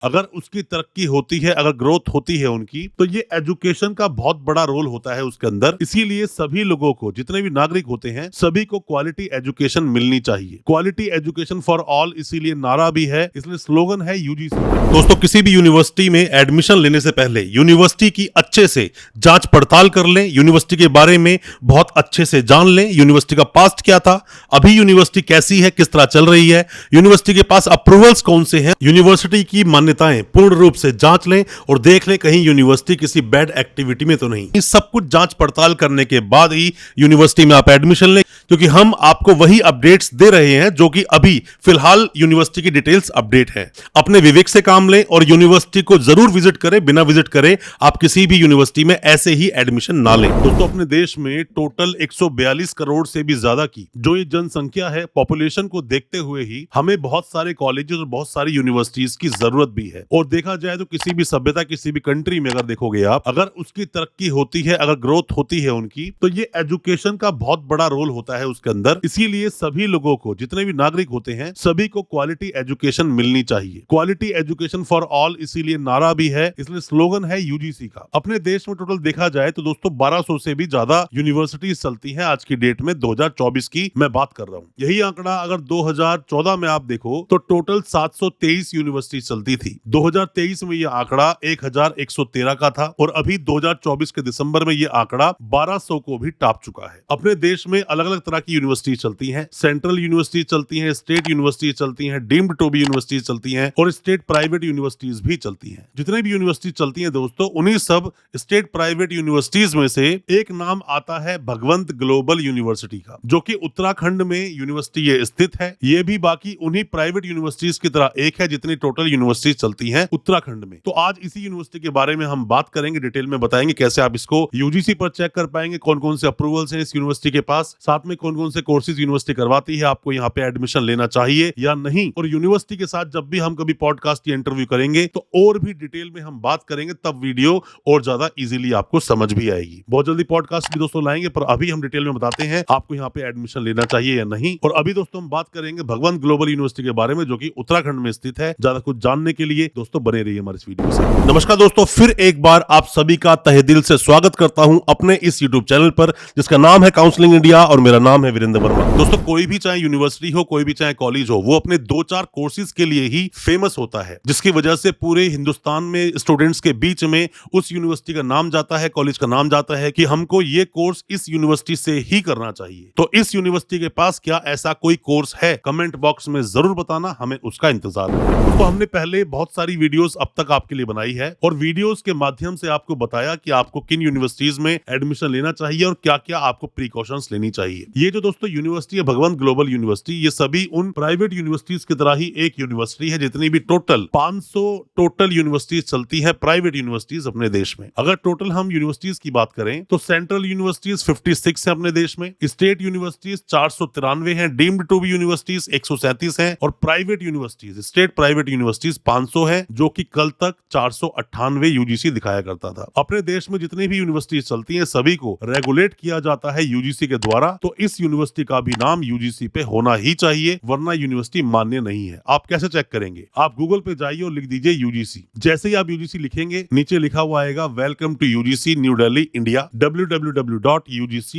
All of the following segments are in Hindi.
अगर उसकी तरक्की होती है, अगर ग्रोथ होती है उनकी, तो ये एजुकेशन का बहुत बड़ा रोल होता है उसके अंदर। इसीलिए सभी लोगों को, जितने भी नागरिक होते हैं, सभी को क्वालिटी एजुकेशन मिलनी चाहिए। क्वालिटी एजुकेशन फॉर ऑल इसीलिए नारा भी है, इसलिए स्लोगन है यूजीसी। दोस्तों, किसी भी यूनिवर्सिटी में एडमिशन लेने से पहले यूनिवर्सिटी की अच्छे से जांच पड़ताल कर लें, यूनिवर्सिटी के बारे में बहुत अच्छे से जान लें। यूनिवर्सिटी का पास्ट क्या था, अभी यूनिवर्सिटी कैसी है, किस तरह चल रही है, यूनिवर्सिटी के पास अप्रूवल्स कौन से हैं, यूनिवर्सिटी की मान्यताएं पूर्ण रूप से जांच लें और देख लें कहीं यूनिवर्सिटी किसी बैड एक्टिविटी में तो नहीं। इस सब कुछ जांच पड़ताल करने के बाद ही यूनिवर्सिटी में आप एडमिशन लें, क्योंकि हम आपको वही अपडेट्स दे रहे हैं जो कि अभी फिलहाल यूनिवर्सिटी की डिटेल्स अपडेट है। अपने विवेक से काम लें और यूनिवर्सिटी को जरूर विजिट करें। बिना विजिट करे आप किसी भी यूनिवर्सिटी में ऐसे ही एडमिशन ना लें। दोस्तों, अपने देश में टोटल 142 करोड़ से भी ज्यादा की जो ये जनसंख्या है, पॉपुलेशन को देखते हुए ही हमें बहुत सारे कॉलेजेस और बहुत सारी यूनिवर्सिटीज की जरूरत भी है। और देखा जाए तो किसी भी सभ्यता, किसी भी कंट्री में अगर देखोगे आप, अगर उसकी तरक्की होती है, अगर ग्रोथ होती है उनकी, तो ये एजुकेशन का बहुत बड़ा रोल होता है उसके अंदर। इसीलिए सभी लोगों को, जितने भी नागरिक होते हैं, सभी को क्वालिटी एजुकेशन मिलनी चाहिए। क्वालिटी एजुकेशन फॉर ऑल इसीलिए नारा भी है, इसलिए स्लोगन है यूजीसी का। अपने देश में टोटल देखा जाए तो दोस्तों 1200 से भी ज्यादा यूनिवर्सिटीज चलती हैं आज की डेट में। 2024 की मैं बात कर रहा हूँ। यही आंकड़ा अगर 2014 में आप देखो तो टोटल 723 यूनिवर्सिटी चलती थी। 2023 में यह आंकड़ा 1113 का था और अभी 2024 के दिसंबर में यह आंकड़ा 1200 को भी टॉप चुका है। अपने देश में अलग अलग तरह की यूनिवर्सिटी चलती हैं। सेंट्रल यूनिवर्सिटी चलती हैं, स्टेट यूनिवर्सिटी चलती हैं, डीम्ड टू बी यूनिवर्सिटी चलती हैं और स्टेट प्राइवेट यूनिवर्सिटीज भी चलती हैं। जितने भी यूनिवर्सिटी चलती हैं दोस्तों, उन्हीं सब स्टेट प्राइवेट यूनिवर्सिटीज में से एक नाम आता है भगवंत ग्लोबल यूनिवर्सिटी का, जो कि उत्तराखंड में यूनिवर्सिटी ये स्थित है। ये भी बाकी उन्हीं प्राइवेट यूनिवर्सिटीज की तरह एक है जितनी टोटल यूनिवर्सिटी चलती हैं उत्तराखंड में। तो आज इसी यूनिवर्सिटी के बारे में हम बात करेंगे, डिटेल में बताएंगे कैसे आप इसको यूजीसी पर चेक कर पाएंगे, कौन कौन से अप्रूवल्स हैं इस यूनिवर्सिटी के पास, साथ में कौन कौन से कोर्सेज यूनिवर्सिटी करवाती है, आपको यहाँ पे एडमिशन लेना चाहिए या नहीं। और यूनिवर्सिटी के साथ जब भी हम कभी पॉडकास्ट या इंटरव्यू करेंगे तो और भी डिटेल में हम बात करेंगे, तब वीडियो और ज्यादा इजीली आपको समझ भी आएगी। बहुत जल्दी पॉडकास्ट भी दोस्तों लाएंगे, पर अभी हम डिटेल में बताते हैं आपको यहाँ पे एडमिशन लेना चाहिए या नहीं। और अभी दोस्तों हम बात करेंगे भगवंत ग्लोबल यूनिवर्सिटी के बारे में, जो कि उत्तराखंड में स्थित है। ज्यादा कुछ जानने के लिए दोस्तों बने रहिए हमारे इस वीडियो से। नमस्कार दोस्तों, फिर एक बार आप सभी का तहे दिल से स्वागत करता हूं अपने इस यूट्यूब चैनल पर, जिसका नाम है काउंसलिंग इंडिया और मेरा नाम है वीरेंद्र वर्मा। दोस्तों, कोई भी चाहे यूनिवर्सिटी हो, कोई भी चाहे कॉलेज हो, वो अपने 2-4 कोर्सेज के लिए ही फेमस होता है, जिसकी वजह से पूरे हिंदुस्तान में स्टूडेंट्स के बीच में उस यूनिवर्सिटी का नाम जाता है, कॉलेज का नाम जाता है कि हमको ये कोर्स इस यूनिवर्सिटी से ही करना चाहिए। तो इस यूनिवर्सिटी के पास क्या ऐसा कोई कोर्स है? कमेंट बॉक्स में जरूर बताना, हमें उसका इंतजार है। तो हमने पहले बहुत सारी वीडियोस अब तक आपके लिए बनाई है और वीडियोस के माध्यम से आपको बताया कि आपको किन यूनिवर्सिटीज में एडमिशन लेना चाहिए और क्या क्या आपको प्रिकॉशंस लेनी चाहिए। ये जो दोस्तों यूनिवर्सिटी है भगवंत ग्लोबल यूनिवर्सिटी, ये सभी उन प्राइवेट यूनिवर्सिटीज की तरह ही एक यूनिवर्सिटी है। जितनी भी टोटल 500 टोटल यूनिवर्सिटीज चलती है, प्राइवेट यूनिवर्सिटीज अपने देश में। अगर टोटल हम यूनिवर्सिटीज की बात करें तो सेंट्रल यूनिवर्सिटीज 56 है अपने देश में, स्टेट यूनिवर्सिटीज 493 है, डीम्ड टू बी यूनिवर्सिटीज 137 है और private universities, state private universities 500 है, जो कि कल तक 498 यूजीसी दिखाया करता था। अपने देश में जितनी भी यूनिवर्सिटीज चलती हैं, सभी को रेगुलेट किया जाता है यूजीसी के द्वारा। तो इस यूनिवर्सिटी का भी नाम यूजीसी पे होना ही चाहिए, वरना यूनिवर्सिटी मान्य नहीं है। आप कैसे चेक करेंगे? आप गूगल पे जाइए और लिख दीजिए यूजीसी। जैसे ही आप यूजीसी लिखेंगे, नीचे लिखा हुआ आएगा welcome to UGC New Delhi India, www.ugc.gov.in।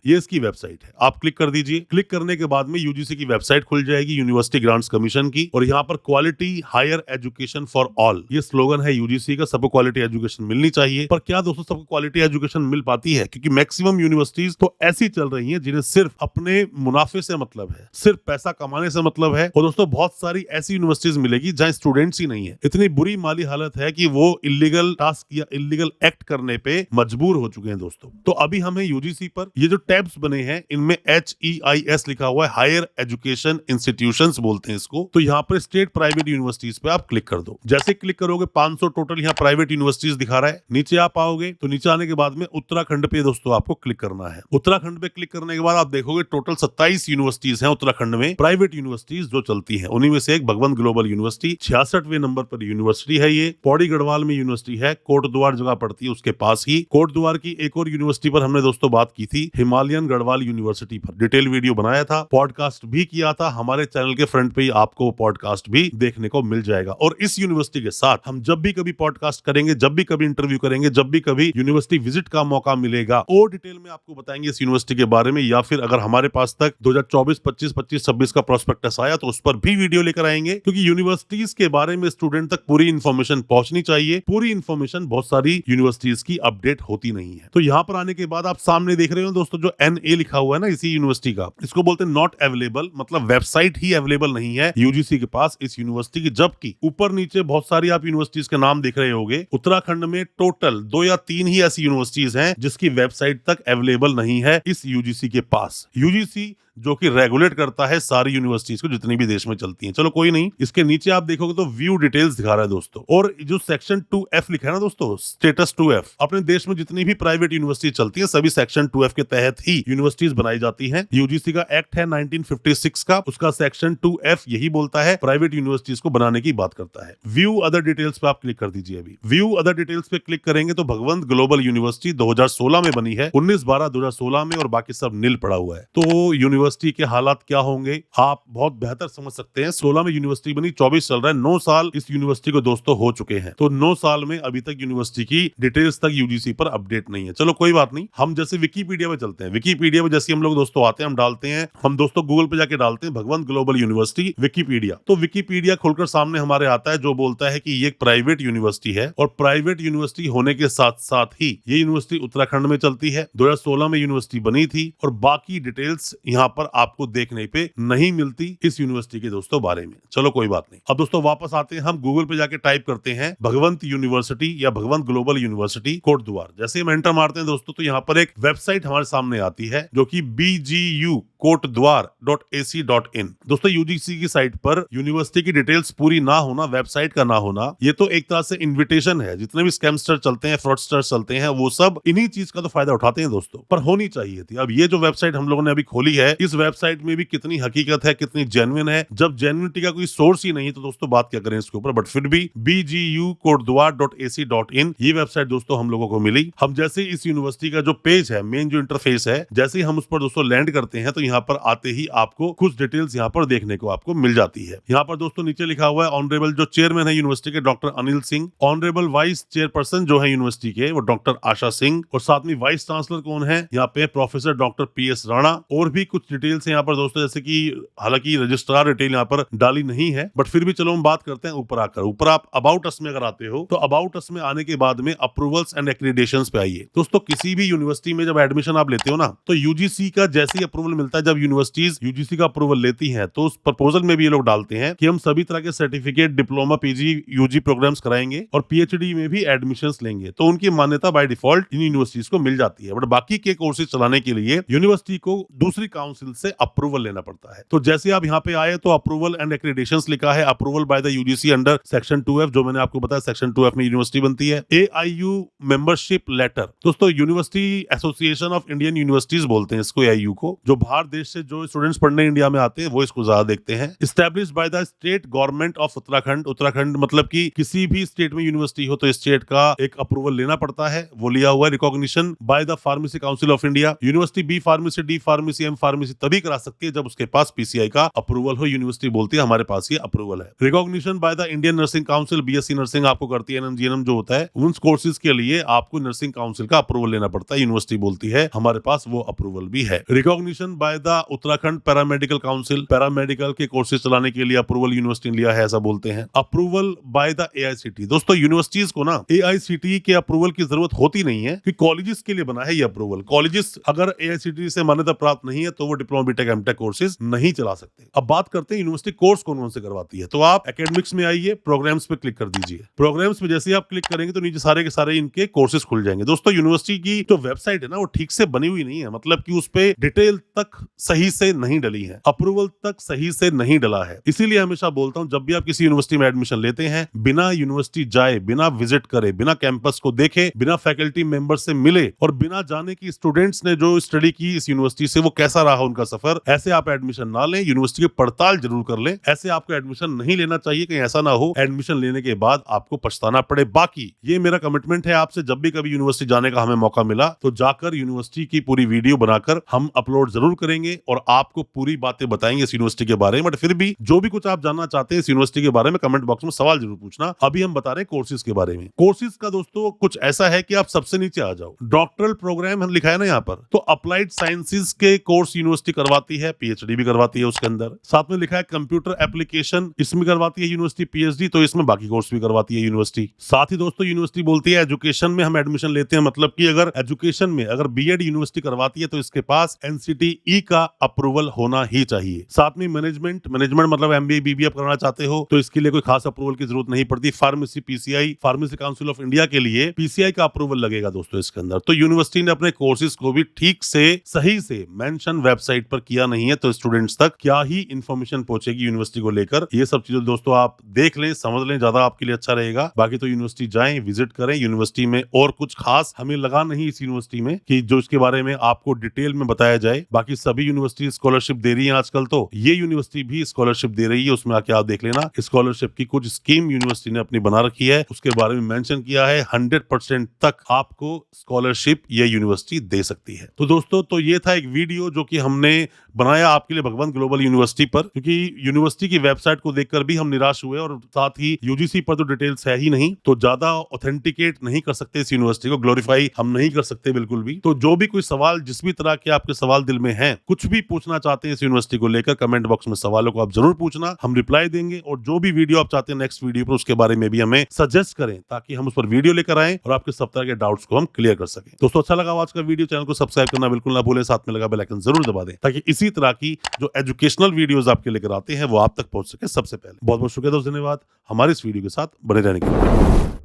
ये इसकी वेबसाइट है, आप क्लिक कर दीजिए। क्लिक करने के बाद में यूजीसी की वेबसाइट खुल जाएगी, यूनिवर्सिटी ग्रांट्स कमीशन की, और यहाँ पर quality higher education for all ये स्लोगन है यूजीसी का। सबको क्वालिटी एजुकेशन मिलनी चाहिए। पर क्या दोस्तों सबको क्वालिटी एजुकेशन मिल पाती है? क्योंकि मैक्सिमम यूनिवर्सिटीज तो ऐसी चल रही हैं जिन्हें सिर्फ अपने मुनाफे से मतलब है, सिर्फ पैसा कमाने से मतलब है। और दोस्तों बहुत सारी ऐसी यूनिवर्सिटीज मिलेगी जहां स्टूडेंट्स ही नहीं है। इतनी बुरी माली हालत है कि वो इलीगल टास्क या इलीगल एक्ट करने पे मजबूर हो चुके हैं दोस्तों। तो अभी हमें यूजीसी पर ये जो टैब्स बने हैं, इनमें HEIS लिखा हुआ है, हायर एजुकेशन इंस्टीट्यूशंस बोलते हैं इसको। तो यहाँ पर स्टेट प्राइवेट यूनिवर्सिटीज पे आप क्लिक कर दो। जैसे क्लिक करोगे 500 टोटल यहाँ प्राइवेट यूनिवर्सिटीज दिखा रहा है। नीचे आप आओगे तो नीचे आने के बाद में उत्तराखंड पे दोस्तों आपको क्लिक करना है। उत्तराखंड पे क्लिक करने के बाद आप देखोगे टोटल 27 यूनिवर्सिटीज हैं उत्तराखंड में, प्राइवेट यूनिवर्सिटीज जो चलती हैं। उन्हीं में से एक भगवंत ग्लोबल यूनिवर्सिटी 66वें नंबर पर यूनिवर्सिटी है। ये पौड़ी गढ़वाल में यूनिवर्सिटी है। है, कोटद्वार जगह पड़ती है उसके पास ही। कोटद्वार की एक और यूनिवर्सिटी पर हमने दोस्तों बात की थी, हिमालयन गढ़वाल यूनिवर्सिटी पर डिटेल वीडियो बनाया था, पॉडकास्ट भी किया था। हमारे चैनल के फ्रंट पे ही आपको पॉडकास्ट भी देखने को मिल जाएगा। और इस यूनिवर्सिटी के साथ हम जब भी कभी पॉडकास्ट करेंगे, जब भी कभी इंटरव्यू करेंगे, जब भी कभी यूनिवर्सिटी विजिट का मौका मिलेगा, और डिटेल में आपको बताएंगे इस यूनिवर्सिटी के बारे में। या फिर अगर हमारे पास तक 2024, 25, 25, 26 का प्रोस्पेक्टस आया तो उस पर भी वीडियो लेकर आएंगे, क्योंकि यूनिवर्सिटीज के बारे में स्टूडेंट तक पूरी इंफॉर्मेशन पहुंचनी चाहिए। पूरी इंफॉर्मेशन बहुत सारी यूनिवर्सिटीज की अपडेट होती नहीं है। तो यहाँ पर आने के बाद आप सामने देख रहे हो दोस्तों, जो NA लिखा हुआ है ना इसी यूनिवर्सिटी का, इसको बोलते हैं नॉट अवेलेबल, मतलब वेबसाइट ही अवेलेबल नहीं है यूजीसी के पास इस यूनिवर्सिटी की। जबकि ऊपर नीचे बहुत सारी आप यूनिवर्सिटीज के नाम देख रहे होंगे। उत्तराखंड में टोटल 2 या 3 ही ऐसी यूनिवर्सिटीज हैं जिसकी वेबसाइट तक अवेलेबल नहीं है इस यूजीसी के पास। यूजीसी जो कि रेगुलेट करता है सारी यूनिवर्सिटीज को जितनी भी देश में चलती हैं। चलो कोई नहीं, इसके नीचे आप देखोगे तो व्यू डिटेल्स दिखा रहा है दोस्तों। और जो सेक्शन 2F लिखा है ना दोस्तों, स्टेटस 2F, अपने देश में जितनी भी प्राइवेट यूनिवर्सिटी चलती है सभी सेक्शन 2F के तहत ही यूनिवर्सिटीज बनाई जाती हैं। यूजीसी का एक्ट है 1956 का, उसका सेक्शन 2F यही बोलता है, प्राइवेट यूनिवर्सिटीज को बनाने की बात करता है। व्यू अदर डिटेल्स पे आप क्लिक कर दीजिए। अभी व्यू अदर डिटेल्स पे क्लिक करेंगे तो भगवंत ग्लोबल यूनिवर्सिटी 2016 में बनी है, 19/12/2016 में, और बाकी सब नील पड़ा हुआ है। तो यूनिवर्सिटी के हालात क्या होंगे आप बहुत बेहतर समझ सकते हैं। 16 में यूनिवर्सिटी बनी, 24 चल रहा है, 9 साल इस यूनिवर्सिटी को दोस्तों हो चुके हैं। तो 9 साल में अभी तक यूनिवर्सिटी की डिटेल्स तक यूजीसी पर अपडेट नहीं है। चलो कोई बात नहीं, हम जैसे विकीपीडिया में चलते हैं। विकीपीडिया में जैसे हम लोग दोस्तों आते हैं, हम डालते हैं, हम दोस्तों गूगल पे जाके डालते हैं भगवंत ग्लोबल यूनिवर्सिटी विकीपीडिया। तो विकीपीडिया खुलकर सामने हमारे आता है, जो बोलता है कि ये एक प्राइवेट यूनिवर्सिटी है, और प्राइवेट यूनिवर्सिटी होने के साथ साथ ही ये यूनिवर्सिटी उत्तराखंड में चलती है। 2016 में यूनिवर्सिटी बनी थी, और बाकी डिटेल्स यहाँ पर आपको देखने पे नहीं मिलती इस यूनिवर्सिटी के दोस्तों बारे में। चलो कोई बात नहीं, अब दोस्तों वापस आते हैं, हम गूगल पे जाके टाइप करते हैं भगवंत यूनिवर्सिटी या भगवंत ग्लोबल यूनिवर्सिटी कोटद्वार। जैसे हम एंटर मारते हैं दोस्तों तो यहाँ पर एक वेबसाइट हमारे सामने आती है, जो कि bgu.कोटद्वार.ac.in। दोस्तों यूजीसी की साइट पर यूनिवर्सिटी की डिटेल्स पूरी ना होना, वेबसाइट का ना होना, ये तो एक तरह से इन्विटेशन है। जितने भी स्कैमस्टर चलते हैं, फ्रॉडस्टर चलते हैं, वो सब इन्हीं चीज का तो फायदा उठाते हैं दोस्तों, पर होनी चाहिए थी। अब ये जो वेबसाइट हम लोगों ने अभी खोली है, इस वेबसाइट में भी कितनी हकीकत है, कितनी जेन्युइन है। जब जेन्युइनिटी का कोई सोर्स ही नहीं है तो दोस्तों बात क्या करें इसके ऊपर। बट फिर भी bgu.कोटद्वार.ac.in ये वेबसाइट दोस्तों हम लोगों को मिली। हम जैसे इस यूनिवर्सिटी का जो पेज है, मेन जो इंटरफेस है, जैसे ही हम उस पर दोस्तों लैंड करते हैं तो यहाँ पर आते ही आपको कुछ डिटेल्स यहाँ पर देखने को आपको मिल जाती है। यहाँ पर दोस्तों नीचे लिखा हुआ है ऑनरेबल, जो चेयरमैन है यूनिवर्सिटी के doctor Anil Singh, honourable vice chairperson जो है यूनिवर्सिटी के वो डॉक्टर आशा सिंह, और साथ में वाइस चांसलर कौन है यहाँ पे, प्रोफेसर डॉक्टर PS राणा। और भी कुछ डिटेल्स यहाँ पर दोस्तों, जैसे कि हालांकि रजिस्ट्रार डिटेल यहाँ पर डाली नहीं है, बट फिर भी चलो हम बात करते हैं ऊपर आकर। ऊपर आप अबाउट अस में अगर आते हो तो अबाउट अस में आने के बाद में अप्रूवल्स एंड एक्रीडेशंस पे आइए। दोस्तों किसी भी यूनिवर्सिटी में जब एडमिशन आप लेते हो ना, तो यूजीसी का जैसे ही अप्रूवल मिलता है, जब यूनिवर्सिटीज यूजीसी का अप्रूवल लेती हैं, तो उस प्रपोजल में भी ये लोग डालते हैं कि हम सभी तरह के certificate, diploma, PG, UG programmes कराएंगे और PhD में भी एडमिशंस लेंगे। तो उनकी मान्यता बाय डिफॉल्ट इन यूनिवर्सिटीज को मिल जाती है। बट बाकी के कोर्सेज चलाने के लिए यूनिवर्सिटी को दूसरी काउंसिल से अप्रूवल लेना पड़ता है। तो जैसे आप यहाँ पे आए तो अप्रूवल एंड एक्रीडेशंस लिखा है, approval by the UGC under section 2F, जो मैंने आपको बताया सेक्शन 2F में यूनिवर्सिटी बनती है। AIU मेंबरशिप लेटर, दोस्तों university association of Indian universities बोलते हैं इसको, AIU को। जो बाहर देश से जो स्टूडेंट्स पढ़ने इंडिया में आते हैं वो इसको ज्यादा देखते हैं। Established by the state government of Uttarakhand, Uttarakhand मतलब कि किसी भी स्टेट में यूनिवर्सिटी हो तो स्टेट का एक अप्रूवल लेना पड़ता है, वो लिया हुआ है। Recognition by the pharmacy council of India, university B pharmacy, D pharmacy, M pharmacy तभी करा सकती है जब उसके पास PCI का अप्रूवल हो। यूनिवर्सिटी बोलती है हमारे पास ये अप्रूवल है। Recognition by the Indian nursing council, BSc nursing आपको करती है, NM GNM जो होता है, उन कोर्सेज के लिए आपको नर्सिंग काउंसिल का अप्रूवल लेना पड़ता है। यूनिवर्सिटी बोलती है हमारे पास वो अप्रूवल भी है। Recognition by the Uttarakhand paramedical council, paramedical के कोर्सेज चलाने के लिए अप्रूवल यूनिवर्सिटी ने लिया है, ऐसा बोलते हैं। अप्रूवल बाय द AICTE, दोस्तों यूनिवर्सिटीज को ना AICTE के अप्रूवल की जरूरत होती नहीं है कि कॉलेजेस के लिए बना है ये अप्रूवल। कॉलेजेस अगर AICTE से मान्यता प्राप्त नहीं है तो वो डिप्लोमा, बीटेक, एमटेक कोर्सेज नहीं चला सकते। अब बात करते हैं यूनिवर्सिटी कोर्स कौन कौन से करवाती है। तो आप एकेडमिक्स में आइए, प्रोग्राम्स पे क्लिक कर दीजिए। प्रोग्राम्स में जैसे ही आप क्लिक करेंगे तो नीचे सारे के सारे इनके कोर्सेज खुल जाएंगे। दोस्तों यूनिवर्सिटी की जो वेबसाइट है ना वो ठीक से बनी हुई नहीं है, मतलब कि उस पे डिटेल तक सही से नहीं डली है, अप्रूवल तक सही से नहीं डला है। इसीलिए हमेशा बोलता हूं जब भी आप किसी यूनिवर्सिटी में एडमिशन लेते हैं, बिना यूनिवर्सिटी जाए, बिना विजिट करे, बिना कैंपस को देखे, बिना फैकल्टी मेंबर से मिले और बिना जाने की स्टूडेंट्स ने जो स्टडी की इस यूनिवर्सिटी से वो कैसा रहा हो उनका सफर, ऐसे आप एडमिशन ना लें, यूनिवर्सिटी की पड़ताल जरूर कर लें। ऐसे आपको एडमिशन नहीं लेना चाहिए, कहीं ऐसा ना हो एडमिशन लेने के बाद आपको पछताना पड़े। बाकी ये मेरा कमिटमेंट है आपसे, जब भी कभी यूनिवर्सिटी जाने का हमें मौका मिला तो जाकर यूनिवर्सिटी की पूरी वीडियो बनाकर हम अपलोड जरूर करेंगे और आपको पूरी बातें बताएंगे इस यूनिवर्सिटी के बारे में। बट फिर भी जो भी कुछ आप जानना चाहते हैं इस यूनिवर्सिटी के बारे में कमेंट बॉक्स में सवाल जरूर पूछना। अभी हम बता रहे हैं कोर्सेज के बारे में। कोर्सेज का दोस्तों कुछ ऐसा है कि आप सबसे नीचे आ जाओ, डॉक्टरल प्रोग्राम हम लिखा है ना यहाँ पर, तो अप्लाइड साइंसेज के कोर्स यूनिवर्सिटी करवाती है, पीएचडी भी करवाती है उसके अंदर। साथ में लिखा है कंप्यूटर एप्लीकेशन, इसमें करवाती है यूनिवर्सिटी पीएचडी, तो इसमें बाकी कोर्स भी करवाती है यूनिवर्सिटी। साथ ही दोस्तों यूनिवर्सिटी बोलती है एजुकेशन में हम एडमिशन लेते हैं, मतलब कि अगर एजुकेशन में अगर बीएड यूनिवर्सिटी करवाती है तो इसके पास एनसीटीई का अप्रूवल होना ही चाहिए। साथ में मैनेजमेंट मतलब एमबीए बीबीए करना चाहते हो तो इसके लिए कोई खास अप्रूवल की जरूरत नहीं पड़ती। Pharmacy PCI, pharmacy council of India के लिए पीसीआई का अप्रूवल लगेगा दोस्तों इसके अंदर। तो यूनिवर्सिटी ने अपने कोर्सेज को भी ठीक से सही से मेंशन वेबसाइट पर किया नहीं है, तो स्टूडेंट्स तक क्या ही इंफॉर्मेशन पहुंचेगी यूनिवर्सिटी को लेकर। ये सब चीजें दोस्तों आप देख लें, समझ लें, ज्यादा आपके लिए अच्छा रहेगा। बाकी तो यूनिवर्सिटी जाएं, विजिट करें यूनिवर्सिटी में, और कुछ खास हमें लगा नहीं इस यूनिवर्सिटी में कि जो इसके बारे में आपको डिटेल में बताया जाए। बाकी सभी यूनिवर्सिटी स्कॉलरशिप दे रही है आजकल, तो ये यूनिवर्सिटी भी स्कॉलरशिप दे रही है, उसमें आके आप देख लेना। स्कॉलरशिप की कुछ स्कीम यूनिवर्सिटी ने अपनी बना रखी है, उसके बारे में मेंशन किया है। 100% तक आपको स्कॉलरशिप ये यूनिवर्सिटी दे सकती है। तो दोस्तों तो ये था एक वीडियो जो कि हमने बनाया आपके लिए भगवंत ग्लोबल यूनिवर्सिटी पर, क्योंकि यूनिवर्सिटी की वेबसाइट को देखकर भी हम निराश हुए और साथ ही यूजीसी पर तो डिटेल्स है ही नहीं, तो ज्यादा ऑथेंटिकेट नहीं कर सकते इस यूनिवर्सिटी को, ग्लोरीफाई हम नहीं कर सकते बिल्कुल भी। तो जो भी कोई सवाल, जिस भी तरह के आपके सवाल दिल में हैं, कुछ भी पूछना चाहते हैं इस यूनिवर्सिटी को लेकर, कमेंट बॉक्स में सवालों को आप जरूर पूछना, हम रिप्लाई देंगे। और जो भी वीडियो आप चाहते हैं नेक्स्ट वीडियो पर, उसके बारे में भी हमें सजेस्ट करें ताकि हम उस पर वीडियो लेकर आए और आपके सब तरह के डाउट्स को हम क्लियर कर सकें। दोस्तों अच्छा लगा आज का वीडियो, चैनल को सब्सक्राइब करना बिल्कुल ना भूलें, साथ में लगा बेल आइकन जरूर दबा दें ताकि इसी तरह की जो एजुकेशनल वीडियोस आपके लेकर आते हैं वो आप तक पहुंच सके सबसे पहले। बहुत बहुत शुक्रिया दोस्तों, धन्यवाद हमारे इस वीडियो के साथ बने रहने के लिए।